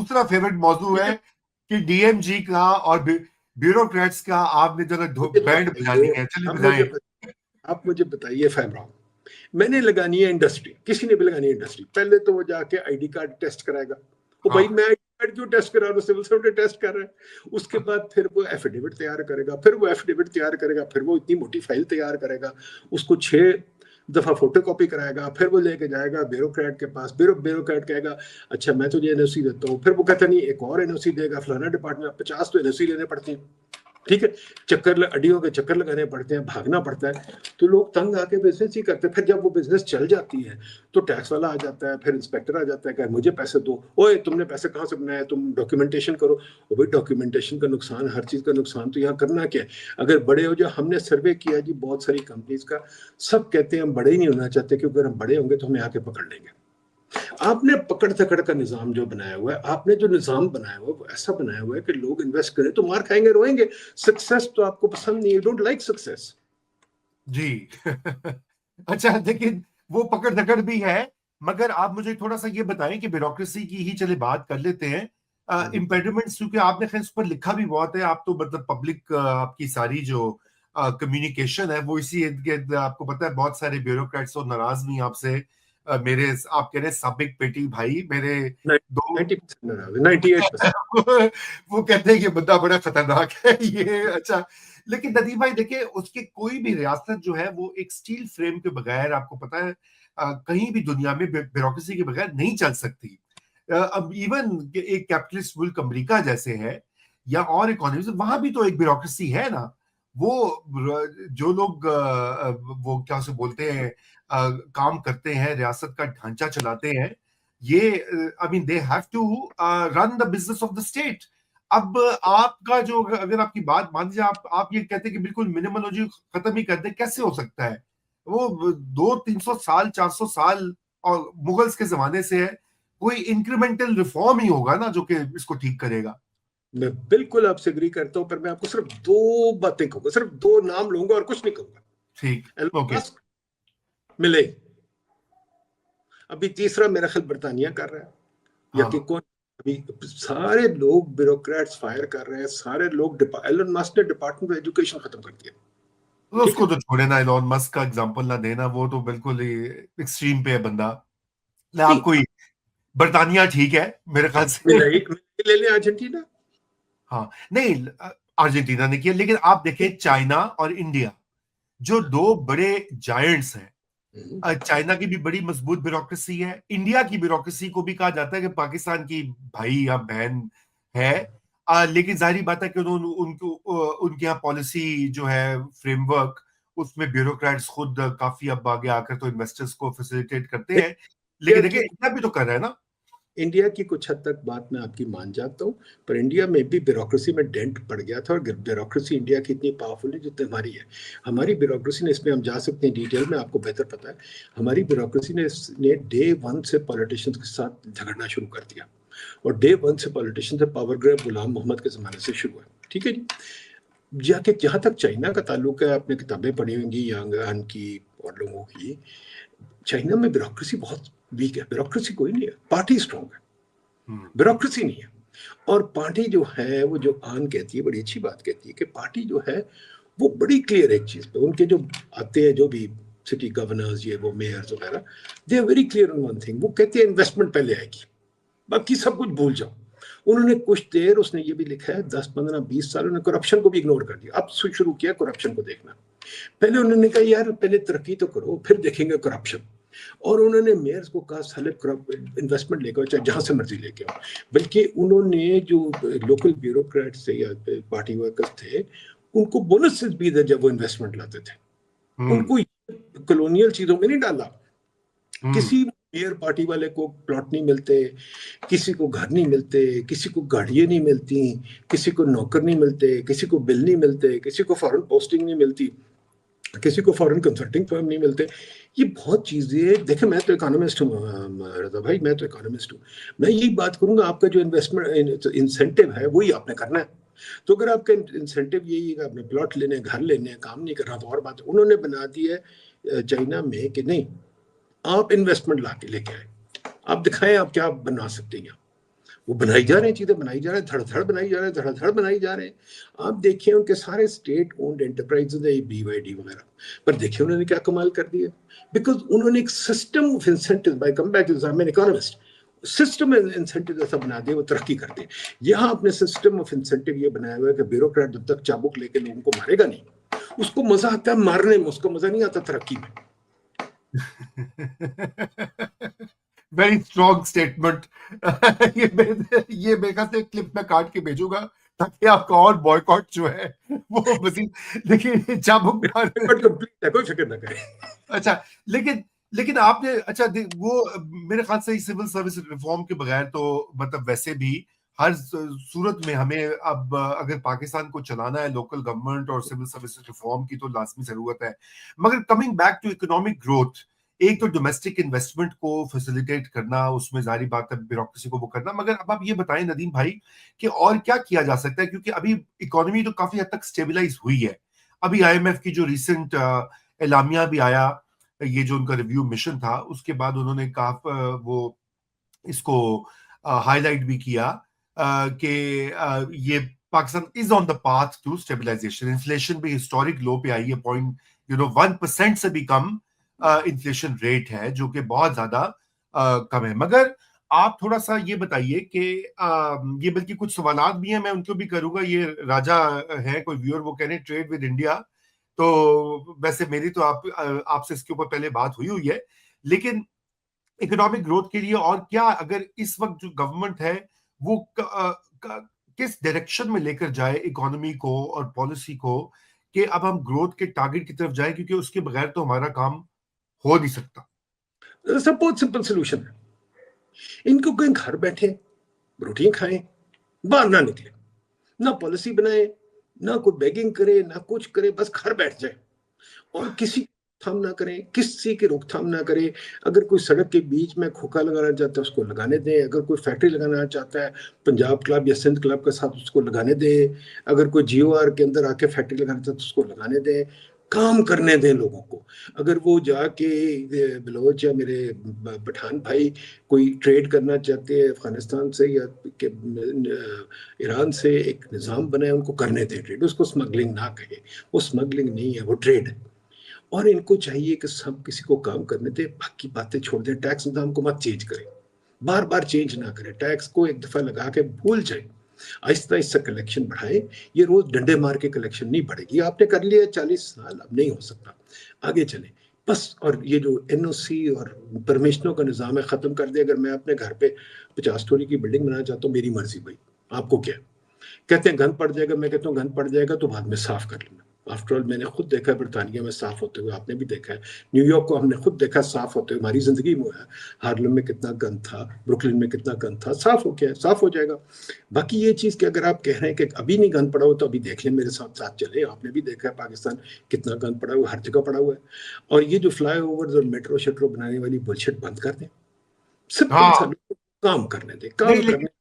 दूसरा फेवरेट मौजू है कि डीएमजी का और ब्यूरोक्रेट्स का आपने जरा बैंड बजानी है, चलिए बजाएं। आप मुझे बताइए फैमराम, मैंने लगानी है इंडस्ट्री, किसी ने भी लगानी है इंडस्ट्री, पहले तो वो जाके आईडी कार्ड टेस्ट कराएगा। वो भाई मैं आईडी कार्ड क्यों टेस्ट करा रहा हूँ, सिविल सर्वेंट टेस्ट कर रहा है। उसके बाद फिर वो एफिडेविट तैयार करेगा, फिर वो इतनी मोटी फाइल तैयार करेगा, उसको 6 दफा फोटोकॉपी कराएगा, फिर वो लेके जाएगा ब्यूरोक्रेट के पास, ब्यूरोक्रेट कहेगा अच्छा मैं तुझे एनओसी देता हूँ, फिर वो कहता नहीं एक और एनओसी देगा, फलाना डिपार्टमेंट 50 तो एनओसी लेने पड़ते हैं, ठीक है, अडियों के चक्कर लगाने पड़ते हैं, भागना पड़ता है, तो लोग तंग आके बिजनेस ही करते हैं। फिर जब वो बिजनेस चल जाती है तो टैक्स वाला आ जाता है, फिर इंस्पेक्टर आ जाता है कि मुझे पैसे दो, ओए तुमने पैसे कहाँ से बनाए, तुम डॉक्यूमेंटेशन करो। वो भाई डॉक्यूमेंटेशन का नुकसान, हर चीज का नुकसान तो यहाँ करना क्या है। अगर बड़े हो जाओ, हमने सर्वे किया जी बहुत सारी कंपनीज का, सब कहते हैं हम बड़े ही नहीं होना चाहते, क्योंकि अगर हम बड़े होंगे तो हमें आके पकड़ लेंगे। आपने पकड़ तकड़ का निजाम जो बनाया हुआ है, आपने जो निजाम बनाया हुआ है वो ऐसा बनाया हुआ है कि लोग इन्वेस्ट करें तो मार खाएंगे, रोएंगे। सक्सेस तो आपको पसंद नहीं है, डोंट लाइक सक्सेस जी। अच्छा लेकिन वो पकड़ धकड़ भी है, मगर आप मुझे थोड़ा सा ये बताएं कि ब्यूरोक्रेसी की ही चले बात कर लेते हैं। इम्पेडिमेंट्स क्योंकि आपने खैर उस पर लिखा भी बहुत है, आप तो मतलब पब्लिक आपकी सारी जो कम्युनिकेशन है वो इसी इर्द गिर्द, आपको पता है बहुत सारे ब्यूरोक्रेट्स तो नाराज नहीं आपसे। मेरे आप कह रहे हैं साबिक पेटी भाई मेरे 98% वो कहते हैं कि बंदा बड़ा खतरनाक है ये। अच्छा लेकिन नदीम भाई देखिए, उसके कोई भी रियासत जो है वो एक स्टील फ्रेम के बगैर, आपको पता है कहीं भी दुनिया में ब्यूरोक्रेसी के बगैर नहीं चल सकती। अब इवन एक कैपिटलिस्ट मुल्क अमेरिका जैसे है या और इकोनॉमी, वहां भी तो एक ब्यूरोक्रेसी है ना। वो जो लोग वो क्या उसे बोलते हैं काम करते हैं, रियासत का ढांचा चलाते हैं, ये I mean they have to run the business of the state. अब आपका जो, अगर आपकी बात मान लीजिए आप ये कहते हैं कि बिल्कुल मिनिमोलॉजी खत्म ही कर दे, कैसे हो सकता है? वो 200-300 साल 400 साल और मुगल्स के जमाने से है, कोई इंक्रीमेंटल रिफॉर्म ही होगा ना जो कि इसको ठीक करेगा। मैं बिल्कुल आपसे एग्री करता हूं, पर मैं आपको सिर्फ 2 बातें कहूंगा, सिर्फ 2 नाम लूंगा और कुछ नहीं कहूंगा। ठीक, एलोन ओके। मस्क मिले, अभी तीसरा मेरा ख्याल बर्तानिया कर रहा है या कि कौन, अभी सारे लोग ब्यूरोक्रेट्स फायर कर रहे हैं, सारे लोग। एलोन मस्क ने डिपार्टमेंट ऑफ एजुकेशन खत्म कर दिया। तो उसको तो छोड़े ना, एलोन मस्क का एग्जांपल ना देना, वो तो बिल्कुल ही एक्सट्रीम पे है बंदा। आपको ही बर्तानिया ठीक है मेरे ख्याल से। ले लें अर्जेंटीना। हाँ नहीं, अर्जेंटीना ने किया, लेकिन आप देखें चाइना और इंडिया जो 2 बड़े जायंट्स हैं, चाइना की भी बड़ी मजबूत ब्यूरोक्रेसी है, इंडिया की ब्यूरोक्रेसी को भी कहा जाता है कि पाकिस्तान की भाई या बहन है। लेकिन जाहिर बात है कि उन्होंने उनको उनके यहाँ पॉलिसी जो है फ्रेमवर्क, उसमें ब्यूरोक्रेट्स खुद काफी अब आगे आकर तो इन्वेस्टर्स को फैसिलिटेट करते हैं। लेकिन देखिए इंडिया भी तो कर रहा है ना। इंडिया की कुछ हद तक बात मैं आपकी मान जाता हूँ, पर इंडिया में भी ब्यूरोक्रेसी में डेंट पड़ गया था, और ब्यूरोक्रेसी इंडिया की इतनी पावरफुल है जितनी हमारी है। हमारी ब्यूरोक्रेसी ने, इसमें हम जा सकते हैं डिटेल में, आपको बेहतर पता है, हमारी ब्यूरोक्रेसी ने डे 1 से पॉलिटिशियंस के साथ झगड़ना शुरू कर दिया, और डे 1 से पॉलिटिशियन से पावर ग्रैब गुलाम मोहम्मद के ज़माने से शुरू है, ठीक है जी। जाके जहाँ तक चाइना का ताल्लुक है, आपने किताबें पढ़ी होंगी यांगान की और लोगों की, चाइना में ब्यूरोक्रेसी बहुत वीक है, ब्यूरोक्रेसी कोई नहीं है, पार्टी स्ट्रॉन्ग है, ब्यूरोक्रेसी नहीं है। और पार्टी जो है वो जो आन कहती है, बड़ी अच्छी बात कहती है कि पार्टी जो है वो बड़ी क्लियर है एक चीज पे, उनके जो आते हैं जो भी सिटी गवर्नर्स, ये वो मेयर्स वगैरह, they are very clear on one thing, वो कहते हैं इन्वेस्टमेंट पहले आएगी, बाकी सब कुछ भूल जाओ। उन्होंने कुछ देर, उसने ये भी लिखा है 10-15-20 साल उन्होंने करप्शन को भी इग्नोर कर दिया, अब शुरू किया करप्शन को देखना। पहले उन्होंने कहा यार पहले तरक्की तो करो फिर देखेंगे करप्शन, और उन्होंने मेयर्स को कहा साले इन्वेस्टमेंट लेकर चाहे जहां से मर्जी लेके आओ। बल्कि उन्होंने जो लोकल ब्यूरोक्रेट्स थे या पार्टी वर्कर्स थे, उनको बोनसेस भी दे जब वो इन्वेस्टमेंट लाते थे, उनको कॉलोनियल चीजों में नहीं डाला। किसी मेयर पार्टी वाले को प्लॉट नहीं मिलते, किसी को घर नहीं मिलते, किसी को गाड़ियां नहीं मिलती, किसी को नौकर नहीं मिलते, किसी को बिल नहीं मिलते, किसी को फॉरेन पोस्टिंग नहीं मिलती, किसी को फॉरेन कंसल्टिंग फर्म नहीं मिलते। ये बहुत चीजें देखें, मैं तो इकोनॉमिस्ट हूँ रजा भाई, मैं तो इकोनॉमिस्ट हूँ, मैं यही बात करूंगा, आपका जो इन्वेस्टमेंट इंसेंटिव है वही आपने करना है। तो अगर आपका इंसेंटिव यही है आपने प्लॉट लेने, घर लेने, काम नहीं करना, तो और बात है। उन्होंने बना दी है चाइना में कि नहीं, आप इन्वेस्टमेंट ला के लेके आए, आप दिखाएं आप क्या बना सकते हैं। वो बनाई जा रहे हैं, चीजें बनाई जा रहे हैं, धड़-धड़ बनाई जा रहे हैं, धड़-धड़ बनाई जा रहे हैं। आप देखिए उनके सारे स्टेट ओन्ड एंटरप्राइजेज़ है, बीवाईडी वगैरह, पर देखिए उन्होंने क्या कमाल कर दिया। बिकॉज़ उन्होंने एक system of incentive, I come back to, I am an economist, system incentive ऐसा बना दिया, वो तरक्की करते हैं। यहाँ आपने सिस्टम ऑफ इंसेंटिव ये बनाया हुआ है कि ब्यूरोक्रेट जब तक चाबुक लेके लोगों को मारेगा नहीं, उसको मजा आता है मारने में, उसको मजा नहीं आता तरक्की में। Very strong statement. ये मेरे ख्याल से क्लिप में काट के भेजूंगा ताकि आपका और बॉयकॉट जो है वो मजीद, देखिए चाबुक मारने। कंप्लीट है, कोई फिक्र ना करें। अच्छा, लेकिन लेकिन आपने, अच्छा वो मेरे ख्याल से सिविल सर्विस रिफॉर्म के बगैर तो मतलब वैसे भी हर सूरत में हमें अब अगर पाकिस्तान को चलाना है लोकल गवर्नमेंट और सिविल सर्विस रिफॉर्म की तो लाजमी जरूरत है। मगर coming back to economic growth, एक तो डोमेस्टिक इन्वेस्टमेंट को फैसिलिटेट करना, उसमें जारी बात है ब्यूरोक्रेसी को वो करना, मगर अब आप ये बताएं नदीम भाई कि और क्या किया जा सकता है, क्योंकि अभी इकोनॉमी तो काफी हद तक स्टेबलाइज हुई है। अभी आईएमएफ की जो रिसेंट एलामिया भी आया, ये जो उनका रिव्यू मिशन था, उसके बाद उन्होंने वो इसको हाईलाइट भी किया कि ये Pakistan is on the path to stabilization. Inflation भी हिस्टोरिक लो पे आई है, 1% से भी कम इन्फ्लेशन रेट है, जो कि बहुत ज्यादा कम है। मगर आप थोड़ा सा ये बताइए कि ये बल्कि कुछ सवालात भी हैं, मैं उनको भी करूंगा। ये राजा है कोई व्यूअर, वो कह रहे हैं ट्रेड विद इंडिया, तो वैसे मेरी तो आपसे इसके ऊपर पहले बात हुई हुई है, लेकिन इकोनॉमिक ग्रोथ के लिए और क्या, अगर इस वक्त जो गवर्नमेंट है वो किस डायरेक्शन में लेकर जाए इकोनॉमी को और पॉलिसी को, कि अब हम ग्रोथ के टारगेट की तरफ जाए, क्योंकि उसके बगैर तो हमारा काम हो नहीं सकता। सब बहुत सिंपल सोल्यूशन है। इनको कहीं घर बैठे रोटियां खाएं, बाहर ना निकले, ना पॉलिसी बनाए, ना कोई बेगिंग करे, ना कुछ करे, बस घर बैठ जाए और किसी रोकथाम ना करें, किसी की रोकथाम ना करें। अगर कोई सड़क के बीच में खोखा लगाना चाहता है उसको लगाने दें, अगर कोई फैक्ट्री लगाना चाहता है पंजाब क्लब या सिंध क्लब के साथ उसको लगाने दें, अगर कोई जीओआर के अंदर आके फैक्ट्री लगाना चाहता है तो उसको लगाने दें, काम करने दें लोगों को। अगर वो जाके बलोच या मेरे पठान भाई कोई ट्रेड करना चाहते हैं अफगानिस्तान से या ईरान से, एक निज़ाम बनाए, उनको करने दें ट्रेड, उसको स्मगलिंग ना कहें, वो स्मगलिंग नहीं है, वो ट्रेड है। और इनको चाहिए कि सब किसी को काम करने दें, बाकी बातें छोड़ दें। टैक्स निज़ाम को मत चेंज करें, बार बार चेंज ना करें, टैक्स को एक दफ़ा लगा के भूल जाए, आहिस्ता आहिस्ता कलेक्शन बढ़ाए। ये रोज डंडे मार के कलेक्शन नहीं बढ़ेगी। आपने कर लिया 40 साल, अब नहीं हो सकता, आगे चले बस। और ये जो एनओसी और परमिशनों का निज़ाम है, ख़त्म कर दे। अगर मैं अपने घर पे 50 स्टोरी की बिल्डिंग बनाना चाहता हूँ, मेरी मर्जी भाई, आपको क्या। कहते हैं गंद पड़ जाएगा, मैं कहता हूँ गंद पड़ जाएगा तो बाद में साफ कर लेना। आफ्टर ऑल मैंने खुद देखा है बरतानिया में साफ होते हुए, आपने भी देखा है न्यूयॉर्क को हमने खुद देखा साफ होते हुए, हमारी जिंदगी में है। हार्लम में कितना गंद था, ब्रुकलिन में कितना गंद था, साफ हो गया, साफ हो जाएगा। बाकी ये चीज़ कि अगर आप कह रहे हैं कि अभी नहीं गंद पड़ा हो, तो अभी देख लें, मेरे साथ साथ चले। आपने भी देखा है पाकिस्तान कितना गंद पड़ा हुआ, हर जगह पड़ा हुआ है। और ये जो फ्लाई ओवर्स और मेट्रो शेट्रो बनाने वाली बुलशिट बंद कर दें, सिंपल सा हाँ, काम करने दें, काम नहीं करने।